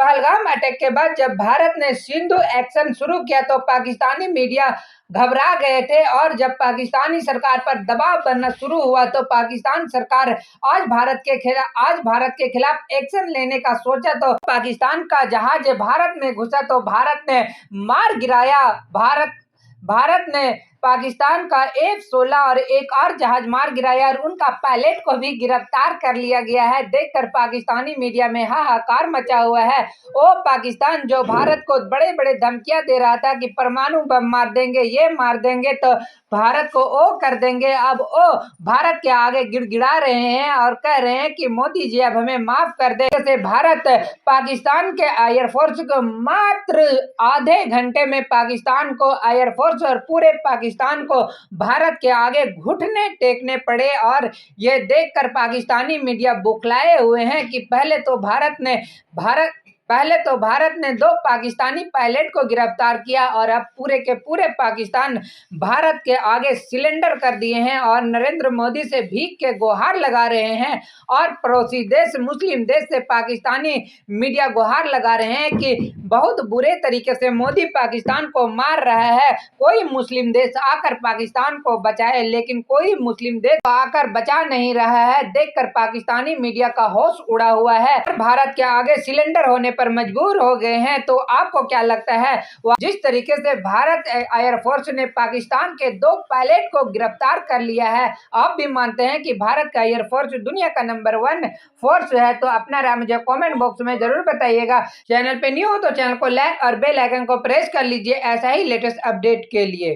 Pahalgam attack के बाद जब भारत ने सिंधु एक्शन शुरू किया तो पाकिस्तानी मीडिया घबरा गए थे और जब पाकिस्तानी सरकार पर दबाव बनना शुरू हुआ तो पाकिस्तान सरकार आज भारत के खिलाफ एक्शन लेने का सोचा तो पाकिस्तान का जहाज भारत में घुसा तो भारत ने मार गिराया। भारत ने पाकिस्तान का F-16 और एक और जहाज मार गिराया और उनका पायलट को भी गिरफ्तार कर लिया गया है। देखकर पाकिस्तानी मीडिया में हाहाकार मचा हुआ है। वो पाकिस्तान जो भारत को बड़े बड़े धमकियां दे रहा था कि परमाणु बम मार देंगे, ये मार देंगे तो भारत को ओ कर देंगे, अब ओ भारत के आगे गिड़गिड़ा रहे हैं और कह रहे हैं कि मोदी जी अब हमें माफ कर दे। जैसे भारत पाकिस्तान के एयरफोर्स को मात्र आधे घंटे में पाकिस्तान को एयरफोर्स और पूरे पाकिस्तान को भारत के आगे घुटने टेकने पड़े और ये देखकर पाकिस्तानी मीडिया बौखलाए हुए हैं कि पहले तो भारत ने 2 पाकिस्तानी पायलट को गिरफ्तार किया और अब पूरे के पूरे पाकिस्तान भारत के आगे सिलेंडर कर दिए हैं और नरेंद्र मोदी से भीख के गुहार लगा रहे हैं और पड़ोसी देश मुस्लिम देश से पाकिस्तानी मीडिया गुहार लगा रहे हैं कि बहुत बुरे तरीके से मोदी पाकिस्तान को मार रहा है, कोई मुस्लिम देश आकर पाकिस्तान को बचाए, लेकिन कोई मुस्लिम देश आकर बचा नहीं रहा है। देखकर पाकिस्तानी मीडिया का होश उड़ा हुआ है, भारत के आगे सिलेंडर होने पर मजबूर हो गए हैं। तो आपको क्या लगता है, जिस तरीके से भारत एयरफोर्स ने पाकिस्तान के 2 पायलट को गिरफ्तार कर लिया है, आप भी मानते हैं कि भारत का एयरफोर्स दुनिया का नंबर 1 फोर्स है? तो अपना राय मुझे कमेंट बॉक्स में जरूर बताइएगा। चैनल पे न्यू हो तो चैनल को लाइक और बेल आइकन को प्रेस कर लीजिए ऐसा ही लेटेस्ट अपडेट के लिए।